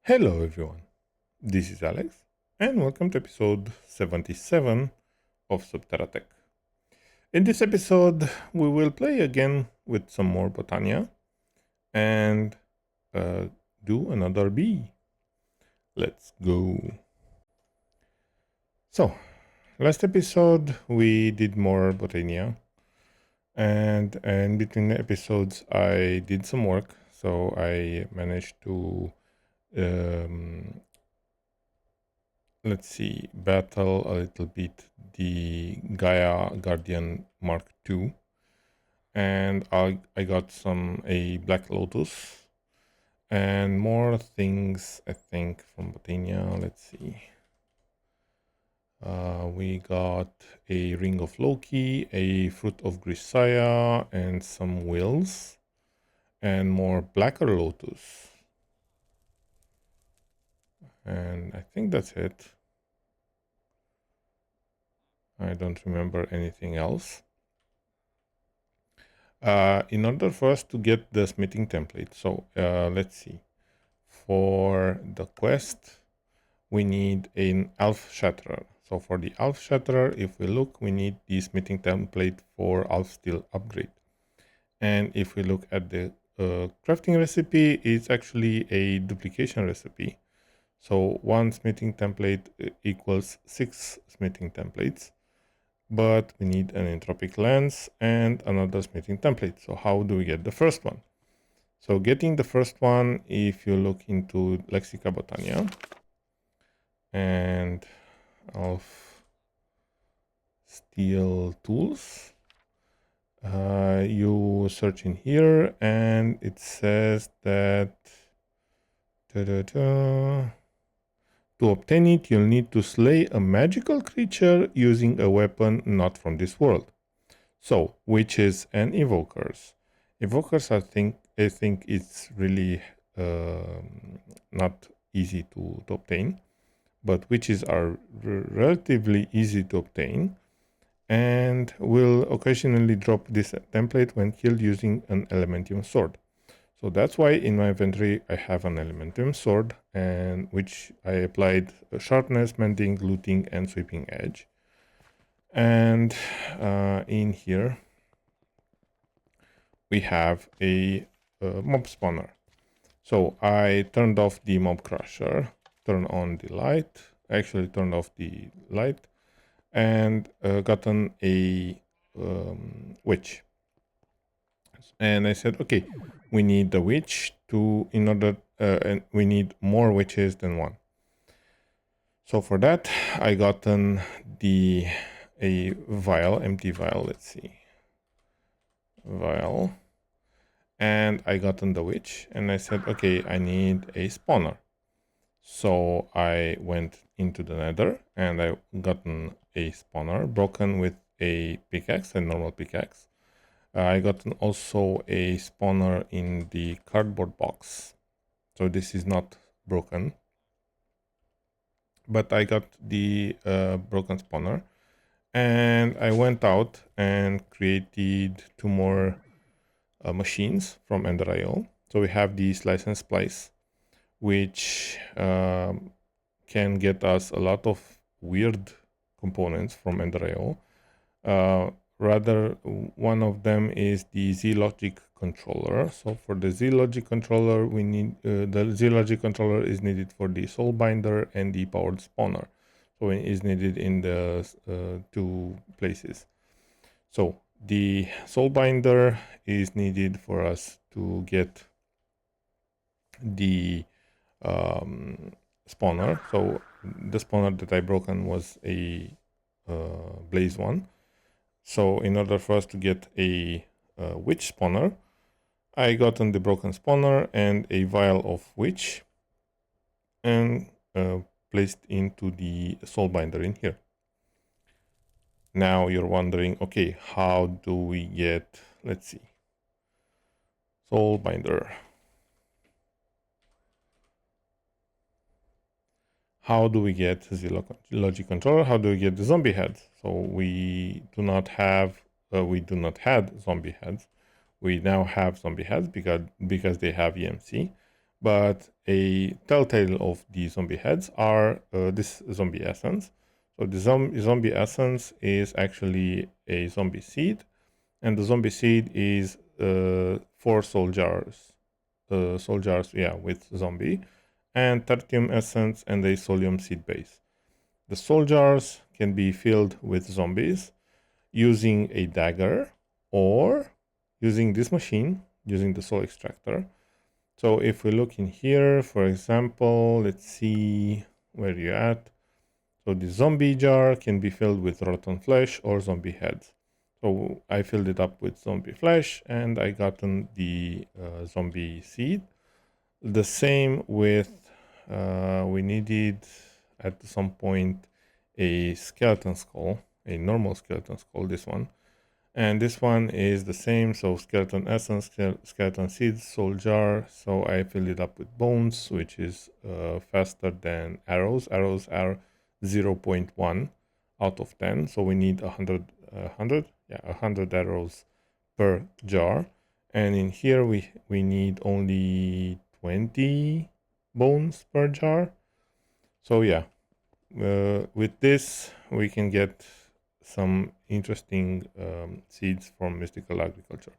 Hello everyone, this is Alex and welcome to episode 77 of SubTerraTech. In this episode we will play again with some more Botania and do another bee. Let's go. So, last episode we did more Botania and between episodes I did some work, so I managed to let's see, battle a little bit the Gaia Guardian Mark II. And I got a Black Lotus and more things, I think, from Botania. Let's see. We got a Ring of Loki, a Fruit of Grisaya, and some wheels, and more Blacker Lotus. And I think that's it. I don't remember anything else. In order for us to get the smithing template, so let's see. For the quest, we need an Elf Shatterer. So for the Elf Shatterer, if we look, we need the smithing template for Elf Steel upgrade. And if we look at the crafting recipe, it's actually a duplication recipe. So one smithing template equals 6 smithing templates. But we need an entropic lens and another smithing template. So how do we get the first one? So getting the first one, if you look into Lexica Botania and Elf Steel Tools, you search in here and it says that to obtain it, you'll need to slay a magical creature using a weapon not from this world. So, witches and evokers. Evokers, I think it's really not easy to obtain, but witches are relatively easy to obtain and will occasionally drop this template when killed using an Elementium sword. So that's why in my inventory I have an Elementium sword, and which I applied sharpness, mending, looting, and sweeping edge. And in here we have a mob spawner. So I turned off the mob crusher, turned on the light, actually turned off the light, and gotten a witch. And I said, okay, we need the witch and we need more witches than one. So for that, I gotten a vial, empty vial. Let's see, vial, and I gotten the witch, and I said, okay, I need a spawner. So I went into the Nether and I gotten a spawner broken with a pickaxe, a normal pickaxe. I got also a spawner in the cardboard box. So this is not broken. But I got the broken spawner. And I went out and created 2 more machines from Ender.io. So we have the Slice and Splice, which can get us a lot of weird components from Ender.io. Rather, one of them is the Z-Logic controller. So for the Z-Logic controller, we need the Z-Logic controller is needed for the soul binder and the powered spawner. So it is needed in the 2 places. So the soul binder is needed for us to get the spawner. So the spawner that I broken was a blaze one. So in order for us to get a witch spawner, I gotten the broken spawner and a vial of witch and placed into the soul binder in here. Now you're wondering, okay, how do we get, let's see, soul binder. How do we get the logic controller? How do we get the zombie heads? So we do not have zombie heads. We now have zombie heads because they have EMC, But a telltale of the zombie heads are this zombie essence. So the zombie essence is actually a zombie seed, and the zombie seed is 4 soul jars, yeah, with zombie, and tertium essence and a solium seed base. The soul jars can be filled with zombies using a dagger or using this machine, using the soul extractor. So if we look in here, for example, let's see where you're at. So the zombie jar can be filled with rotten flesh or zombie heads. So I filled it up with zombie flesh and I gotten the zombie seed. The same with, we needed at some point a skeleton skull, a normal skeleton skull, this one. And this one is the same, so skeleton essence, skeleton seeds, soul jar. So I filled it up with bones, which is faster than arrows. Arrows are 0.1 out of 10, so we need 100 arrows per jar. And in here we need only 20 bones per jar. So yeah, with this we can get some interesting seeds from mystical agriculture.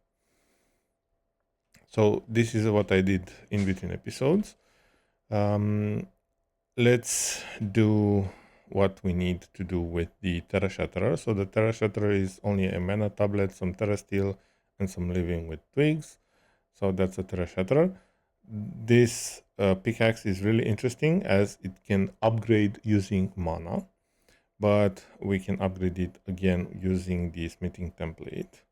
So this is what I did in between episodes. Let's do what we need to do with the Terra Shatterer. So the Terra Shatterer is only a mana tablet, some Terra Steel, and some living with twigs. So that's a Terra Shatterer. This pickaxe is really interesting as it can upgrade using mana, but we can upgrade it again using the smithing template.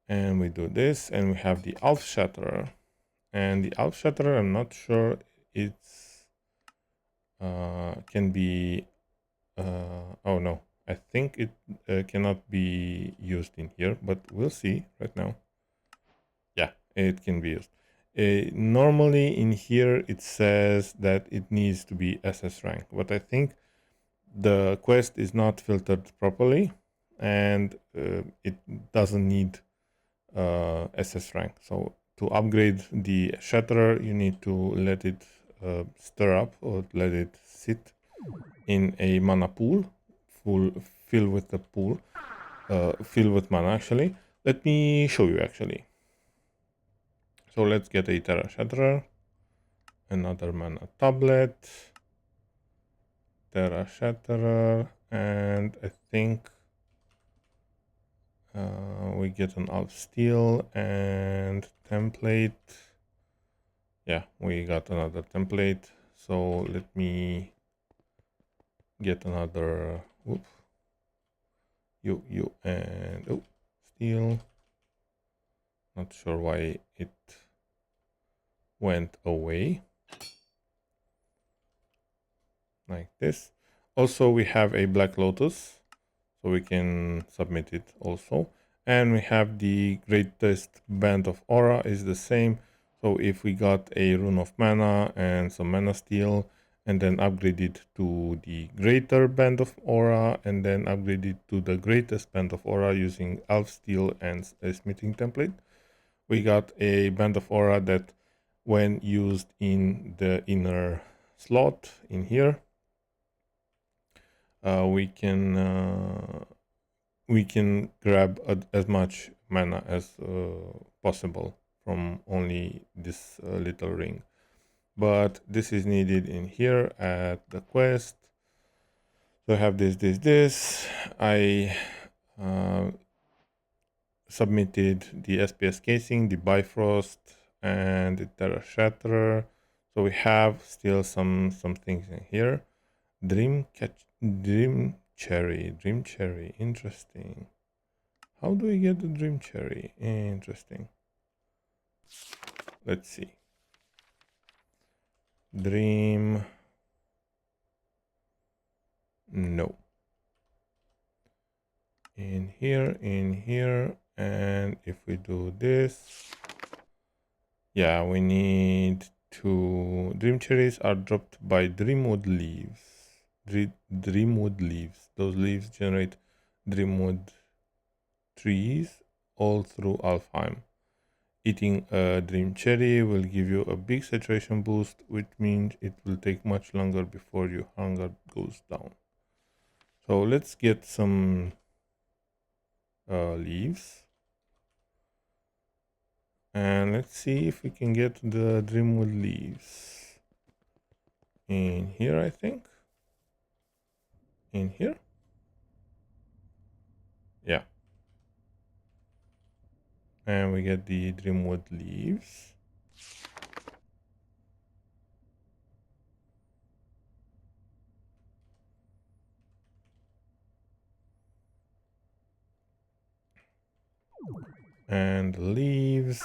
And we do this, and we have the Alf Shatterer. And the Alf Shatterer, I'm not sure it's can be oh no, I think it cannot be used in here, but we'll see right now. Yeah, it can be used. Normally in here it says that it needs to be SS rank, but I think the quest is not filtered properly and it doesn't need SS rank. So to upgrade the Shatterer, you need to let it stir up or let it sit in a mana pool, fill with the pool, fill with mana actually. Let me show you actually. So let's get a Terra Shatterer, another mana tablet, Terra Shatterer, and I think we get an Alf Steel and template. Yeah, we got another template. So let me get another whoop. You and oh, steel. Not sure why it went away. Like this. Also, we have a Black Lotus, so we can submit it also. And we have the greatest band of aura is the same. So if we got a rune of mana and some mana steel, and then upgrade it to the greater band of aura, and then upgrade it to the greatest band of aura using Alf Steel and a smithing template, we got a band of aura that when used in the inner slot in here, we can grab as much mana as possible from only this little ring. But this is needed in here at the quest. So I have this. I submitted the SPS casing, the Bifrost, and the Terra Shatterer. So we have still some things in here. Dream Cherry, interesting. How do we get the Dream Cherry? Interesting. Let's see. Dream. No. In here, and if we do this, yeah, we need to. Dream cherries are dropped by Dreamwood leaves. Dreamwood leaves. Those leaves generate Dreamwood trees all through Alfheim. Eating a dream cherry will give you a big saturation boost, which means it will take much longer before your hunger goes down. So let's get some leaves. And let's see if we can get the dreamwood leaves. In here, I think. In here. Yeah. And we get the dreamwood leaves. And leaves.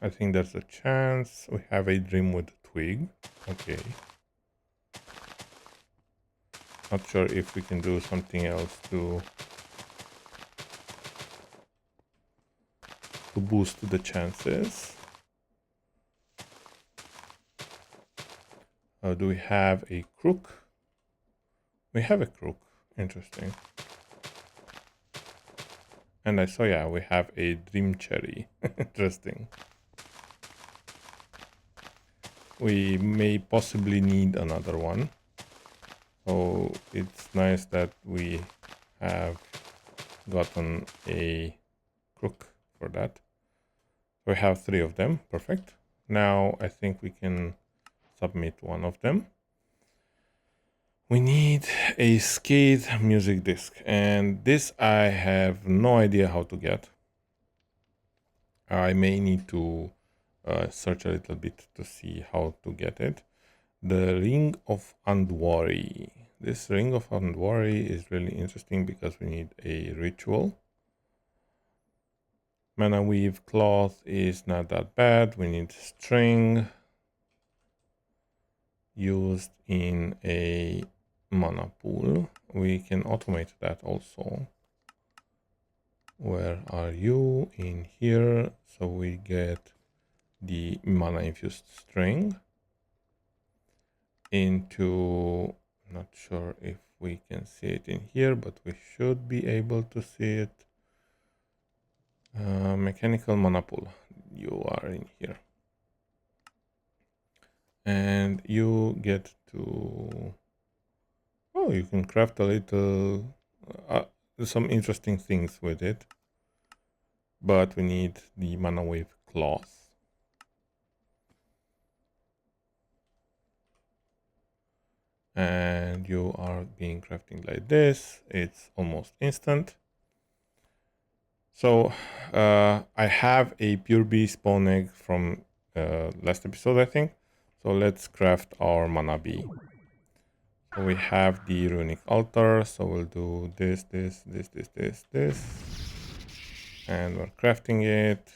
I think there's a chance we have a dreamwood twig. Okay. Not sure if we can do something else to boost the chances. Do we have a crook? We have a crook. Interesting. And I saw, yeah, we have a dream cherry. Interesting. We may possibly need another one. So it's nice that we have gotten a crook for that. We have 3 of them. Perfect. Now I think we can submit one of them. We need a skate music disc, and this I have no idea how to get. I may need to search a little bit to see how to get it. The Ring of Andwari. This Ring of Andwari is really interesting because we need a ritual. Mana Weave Cloth is not that bad. We need string used in a mana pool. We can automate that also. Where are you? In here. So we get the mana infused string into, not sure if we can see it in here, but we should be able to see it. Mechanical mana pool. You are in here. And you get to, oh, you can craft a little, some interesting things with it. But we need the mana wave cloth. And you are being crafting like this. It's almost instant. So I have a pure bee spawn egg from last episode, I think. So let's craft our mana bee. So we have the runic altar. So we'll do this. And we're crafting it.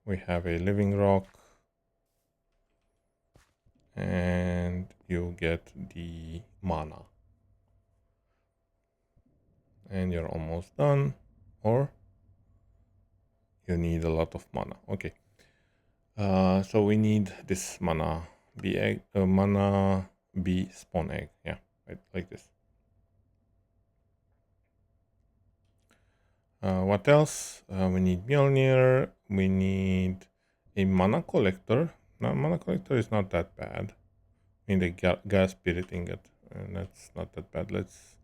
We have a living rock. And you get the mana. And you're almost done. Or you need a lot of mana. Okay. So we need this mana bee egg, mana bee spawn egg. Yeah, right, like this. What else? We need Mjolnir. We need a mana collector. No, mana collector is not that bad. We need a gas spirit ingot, and that's not that bad. Let's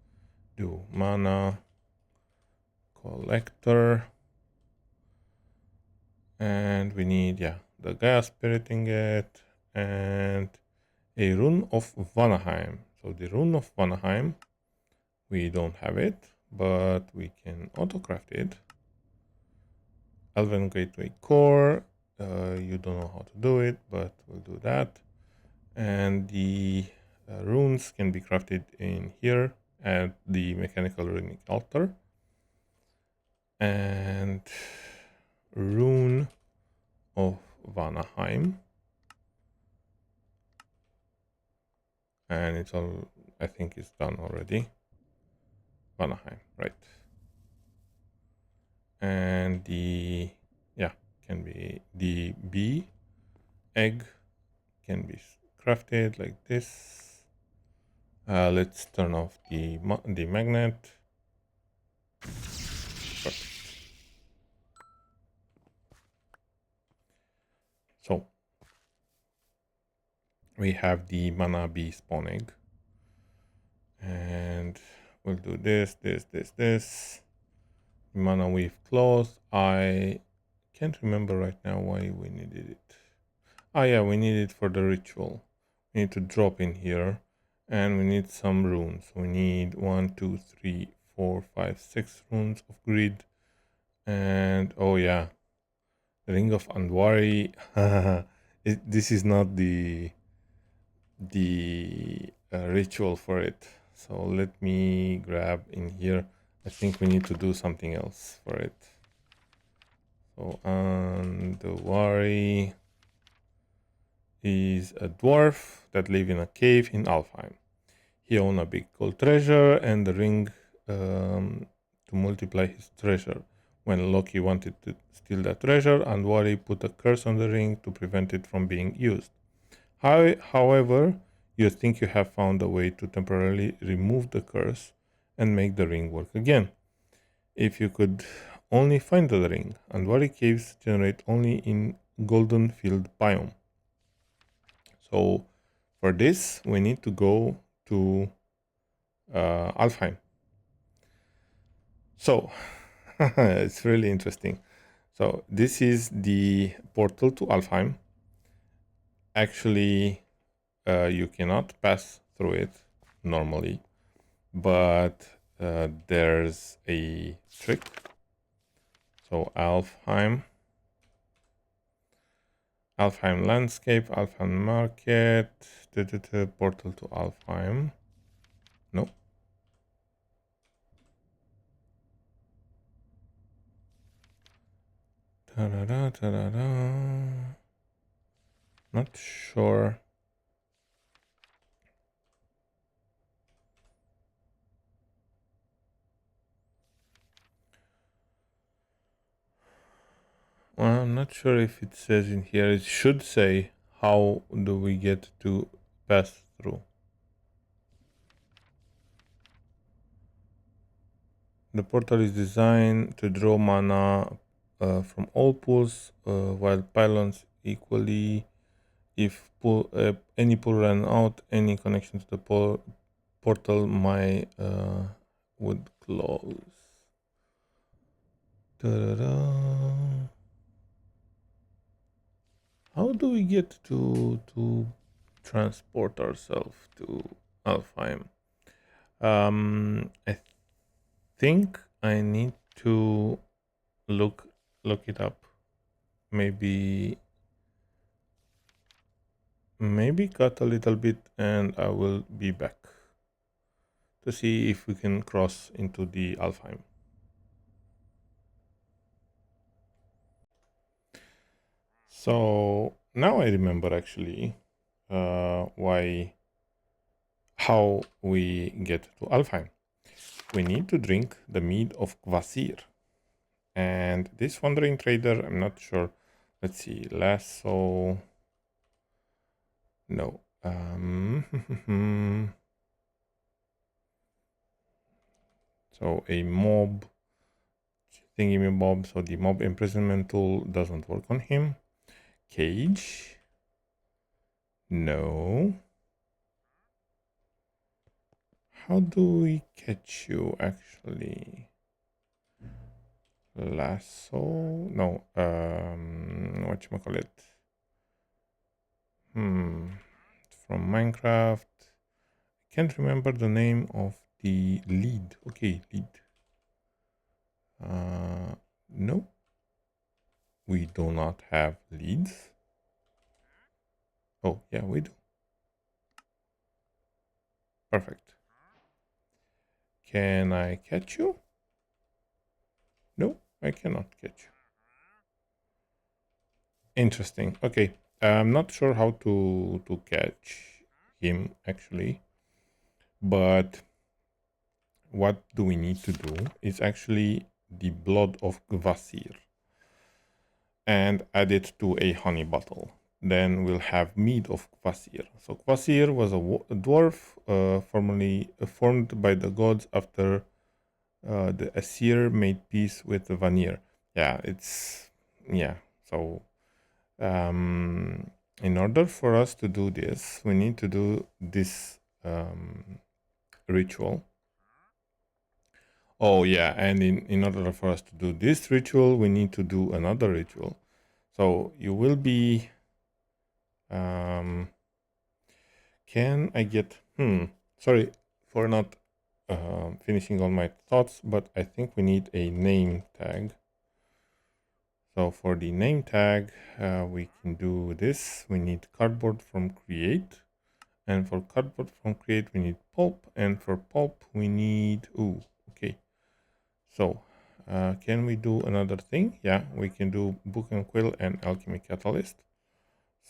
do mana collector. And we need, yeah, the gas spirit ingot and a rune of Vanaheim. So the rune of Vanaheim, we don't have it, but we can autocraft it. Elven Gateway Core, you don't know how to do it, but we'll do that. And the runes can be crafted in here at the Mechanical Runic Altar. And rune of Vanaheim. And it's all, I think it's done already. Vanaheim, right. And the, yeah, can be the bee egg can be crafted like this. Let's turn off the magnet. So we have the mana bee spawn egg, and we'll do this. Mana weave cloth. I can't remember right now why we needed it. Ah, yeah, we need it for the ritual. We need to drop in here, and we need some runes. We need 1, 2, 3, 4, 5, 6 runes of grid, and oh yeah, the ring of Andwari. This is not the ritual for it. So let me grab in here. I think we need to do something else for it. So Andwari is a dwarf that live in a cave in Alfheim. He owned a big gold treasure and the ring to multiply his treasure. When Loki wanted to steal that treasure, Andwari put a curse on the ring to prevent it from being used. However, you think you have found a way to temporarily remove the curse and make the ring work again. If you could only find the ring, Andwari caves generate only in Golden Field biome. So for this, we need to go to Alfheim. So it's really interesting. So this is the portal to Alfheim. Actually, you cannot pass through it normally, but there's a trick. So Alfheim landscape, Alfheim market, portal to Alfheim. No. Ta-da-da, ta-da-da. Not sure. Well, I'm not sure if it says in here. It should say how do we get to pass through. The portal is designed to draw mana from all pools, while pylons equally. If any pool ran out, any connection to the portal would close. Ta-da-da. How do we get to transport ourselves to Alfheim? I think I need to look it up. Maybe cut a little bit, and I will be back to see if we can cross into the Alfheim. So now I remember actually how we get to Alfheim. We need to drink the mead of Kvasir. And this wandering trader, I'm not sure. Let's see, lasso. No. So a mob thingy-me-bob. So the mob imprisonment tool doesn't work on him. Cage. No. How do we catch you actually? Lasso? No. Whatchamacallit? From Minecraft. I can't remember the name of the lead. Okay, lead. No. We do not have leads. Oh, yeah, we do. Perfect. Can I catch you? No, I cannot catch you. Interesting. Okay. I'm not sure how to catch him actually, but what do we need to do is actually the blood of Kvasir and add it to a honey bottle. then we'll have mead of Kvasir. So Kvasir was a dwarf formerly formed by the gods after the Asir made peace with the Vanir. So in order for us to do this, we need to do this ritual. Oh yeah, and in order for us to do this ritual, we need to do another ritual. So you will be can I get sorry for not finishing all my thoughts, but I think we need a name tag. So for the name tag, we can do this. We need cardboard from create. And for cardboard from create, we need pulp. And for pulp, we need, okay. So can we do another thing? Yeah, we can do book and quill and alchemy catalyst.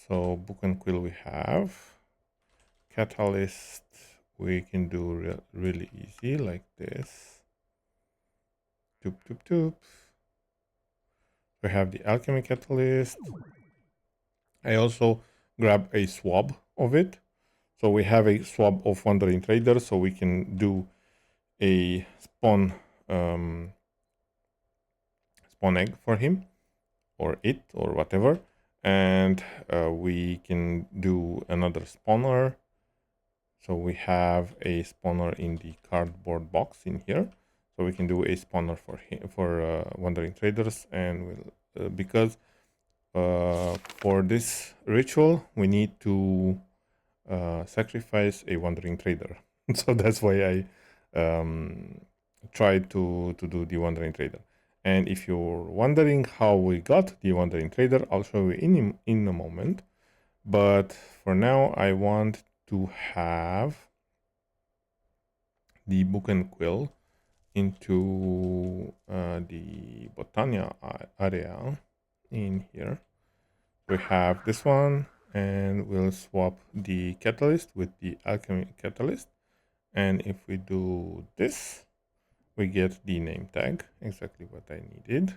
So book and quill we have. Catalyst we can do really easy like this. Doop, doop, doop. We have the alchemy catalyst. I also grab a swab of it. So we have a swab of wandering trader, so we can do a spawn egg for him or it or whatever. And we can do another spawner. So we have a spawner in the cardboard box in here. So we can do a spawner for wandering traders, and we'll, because for this ritual we need to sacrifice a wandering trader. So that's why I tried to do the wandering trader. And if you're wondering how we got the wandering trader, I'll show you in a moment. But for now, I want to have the book and quill into the Botany area in here. We have this one, and we'll swap the catalyst with the alchemy catalyst. And if we do this, we get the name tag, exactly what I needed.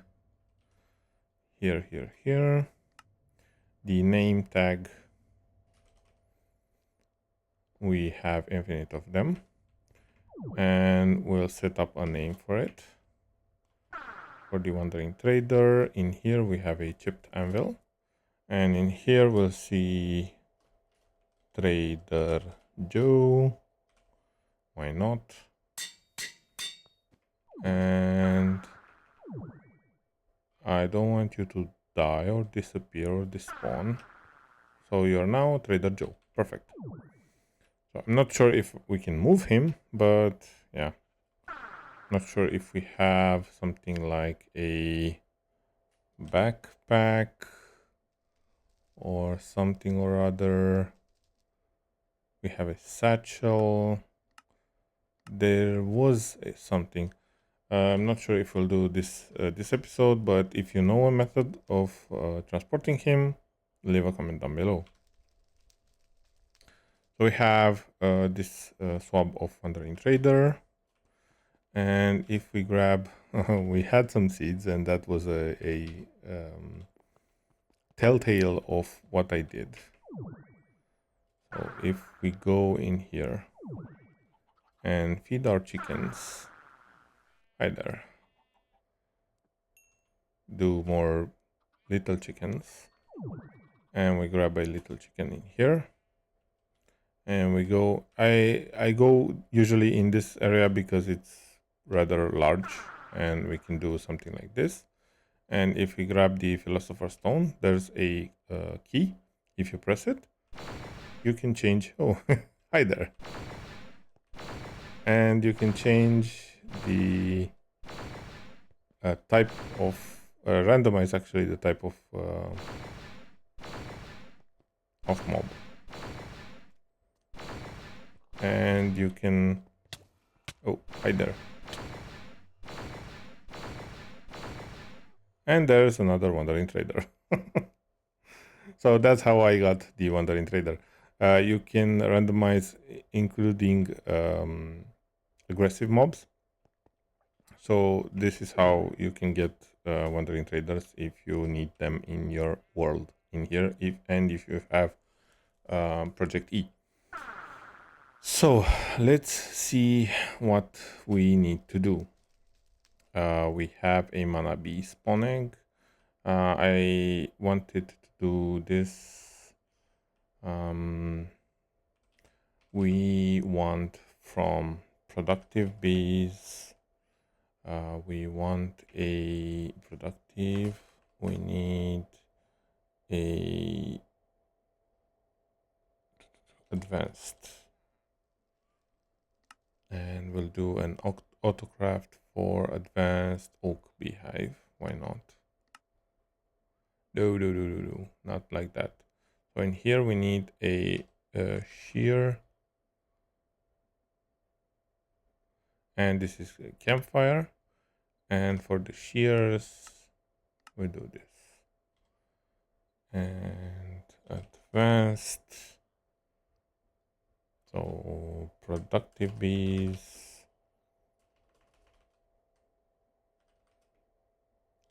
Here. The name tag, we have infinite of them. And we'll set up a name for it. For the wandering trader, in here we have a chipped anvil. And in here we'll see Trader Joe. Why not? And I don't want you to die or disappear or despawn. So you're now Trader Joe. Perfect. So I'm not sure if we can move him, but yeah. Not sure if we have something like a backpack or something or other. We have a satchel. There was something. I'm not sure if we'll do this this episode, but if you know a method of transporting him, leave a comment down below. So we have this swab of wandering trader, and if we grab, we had some seeds, and that was a telltale of what I did. So if we go in here and feed our chickens, hi there, do more little chickens, and we grab a little chicken in here, and we go, I go usually in this area because it's rather large and we can do something like this. And if we grab the philosopher's stone, there's a key. If you press it, you can change, oh hi there, and you can change the type of randomize actually the type of mob, and you can, oh hi there, and there's another wandering trader. So that's how I got the wandering trader. You can randomize including aggressive mobs. So this is how you can get wandering traders if you need them in your world. in here if you have project E. So let's see what we need to do. We have a mana bee spawning. I wanted to do this. We want from productive bees. We want a productive. We need a advanced, and we'll do an autocraft for advanced oak beehive. Why not? No, not like that. So in here we need a shear, and this is a campfire. And for the shears, we do this. And advanced. So productive bees.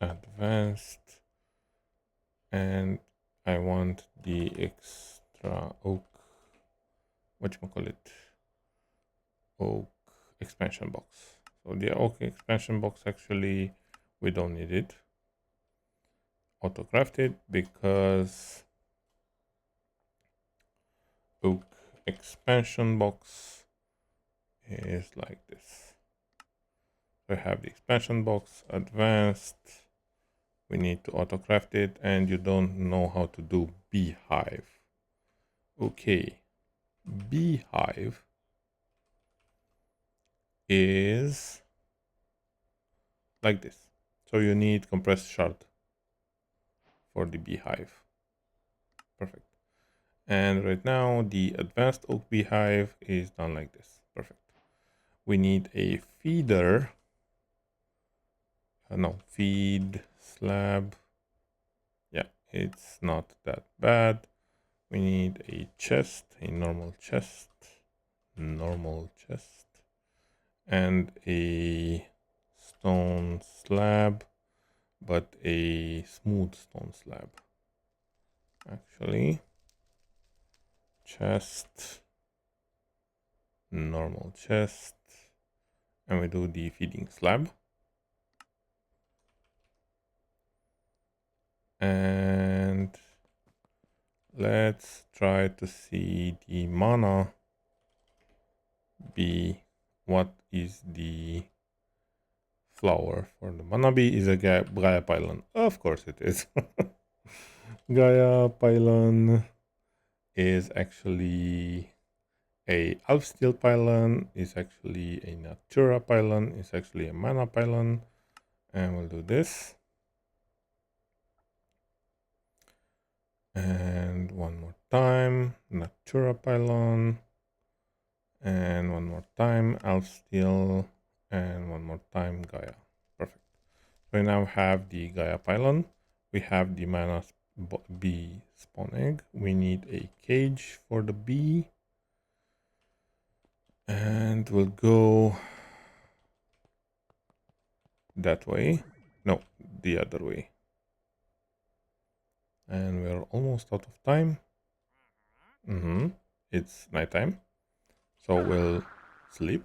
Advanced. And I want the extra oak. Whatchamacallit? Oak expansion box. So the oak expansion box, actually, we don't need it. Auto-crafted because oak expansion box is like this. We have the expansion box, advanced. We need to auto-craft it, and you don't know how to do beehive. Okay, beehive is like this. So you need compressed shard for the beehive. Perfect. And right now the advanced oak beehive is done like this. Perfect. We need a feeder. No, feed slab. Yeah, it's not that bad. We need a chest, a normal chest, and a stone slab, but a smooth stone slab. Actually, chest, normal chest, and we do the feeding slab. And let's try to see the mana bee. What is the flower for the mana bee? Is a Gaia pylon. Of course it is. Gaia pylon is actually a elf steel pylon, is actually a natura pylon, is actually a mana pylon. And we'll do this. And one more time, natura pylon. And one more time, elf steel. And one more time, Gaia. Perfect. So we now have the Gaia pylon. We have the mana bee spawn egg. We need a cage for the bee. And we'll go that way. No, the other way. And we're almost out of time. It's nighttime. So we'll sleep.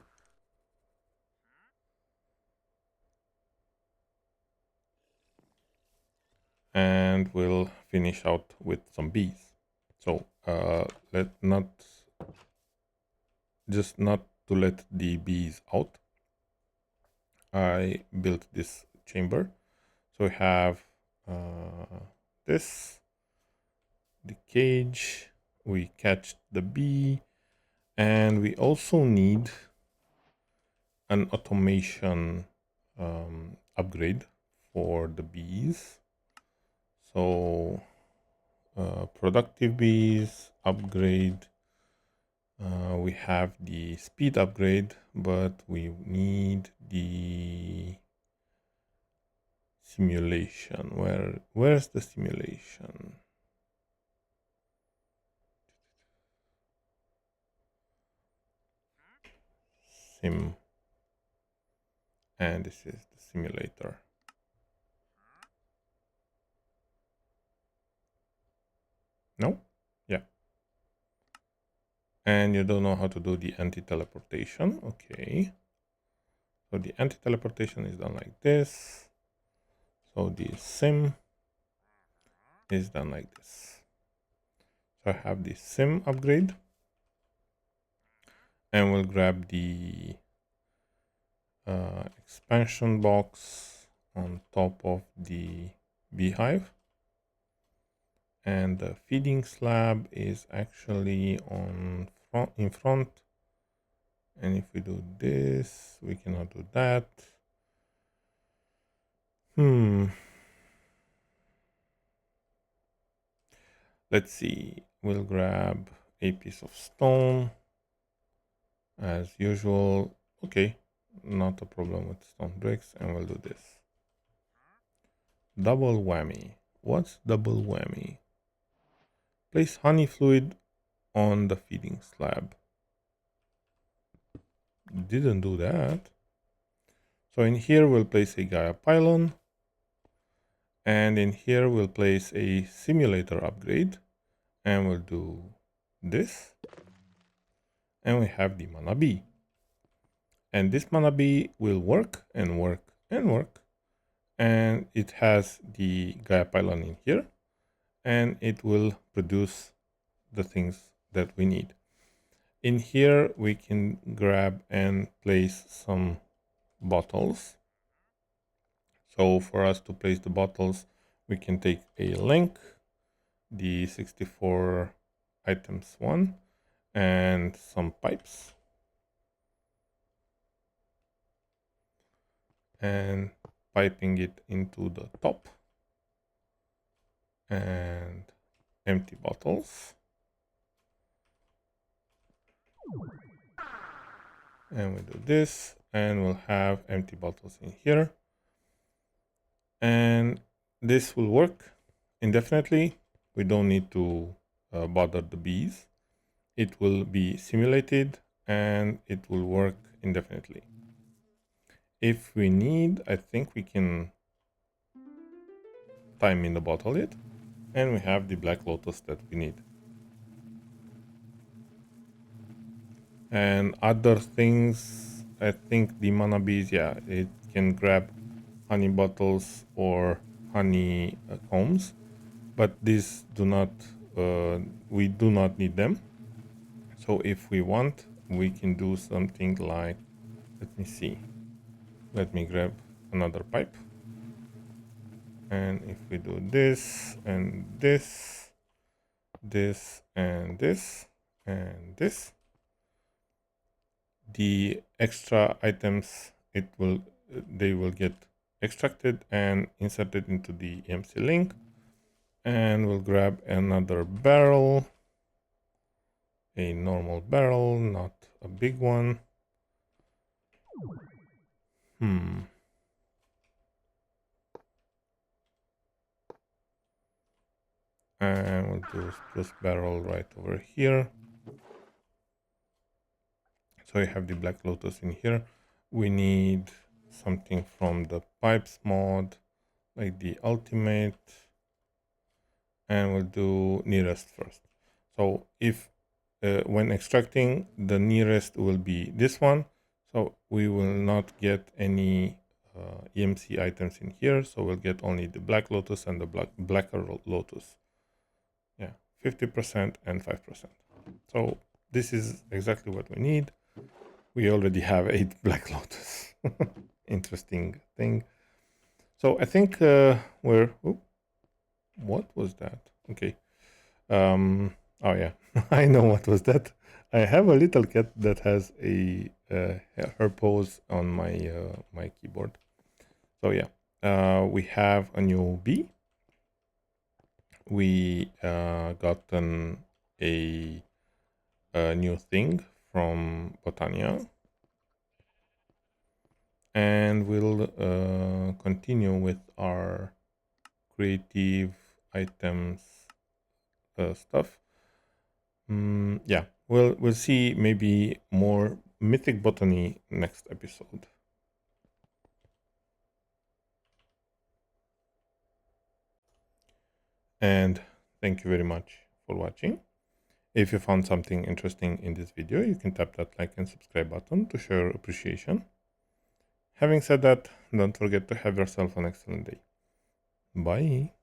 And we'll finish out with some bees. So not to let the bees out, I built this chamber. So we have this, the cage, we catch the bee, and we also need an automation upgrade for the bees. So productive bees upgrade. We have the speed upgrade, but we need the simulation. Where's the simulation? Sim. And this is the simulator. 。and you don't know how to do the anti-teleportation. Okay. So the anti-teleportation is done like this. So the sim is done like this. So I have the sim upgrade, and we'll grab the expansion box on top of the beehive, and the feeding slab is actually on in front. And if we do this, we cannot do that. Let's see. We'll grab a piece of stone as usual. Okay, not a problem with stone bricks, and we'll do this. Double whammy. What's double whammy? Place honey fluid on the feeding slab. Didn't do that. So in here we'll place a Gaia pylon, and in here we'll place a simulator upgrade, and we'll do this, and we have the mana bee. And this mana bee will work and work and work, and it has the Gaia pylon in here, and it will produce the things that we need. In here we can grab and place some bottles. So for us to place the bottles, we can take a link, the 64 items one, and some pipes, and piping it into the top, and empty bottles, and we do this, and we'll have empty bottles in here, and this will work indefinitely. We don't need to bother the bees. It will be simulated and it will work indefinitely. If we need, I think we can time in the bottle it, and we have the black lotus that we need. And other things, I think the mana bees, yeah, it can grab honey bottles or honey combs, but these do not, we do not need them. So if we want, we can do something like, let me see, let me grab another pipe. And if we do this and this, this and this and this, the extra items, they will get extracted and inserted into the EMC link. And we'll grab another barrel, a normal barrel, not a big one. And we'll do spruce barrel right over here. So we have the black lotus in here. We need something from the pipes mod, like the ultimate, and we'll do nearest first. So if when extracting, the nearest will be this one, so we will not get any EMC items in here, so we'll get only the black lotus and the blacker lotus. Yeah, 50% and 5%. So this is exactly what we need. We already have 8 black lotus. Interesting thing. So I think we're... Oh, what was that? Okay. Oh yeah, I know what was that. I have a little cat that has a her pose on my my keyboard. So yeah, we have a new bee. We gotten a new thing from Botany, and we'll continue with our creative items stuff. Yeah, we'll see maybe more Mythic Botany next episode. And thank you very much for watching. If you found something interesting in this video, you can tap that like and subscribe button to show your appreciation. Having said that, don't forget to have yourself an excellent day. Bye.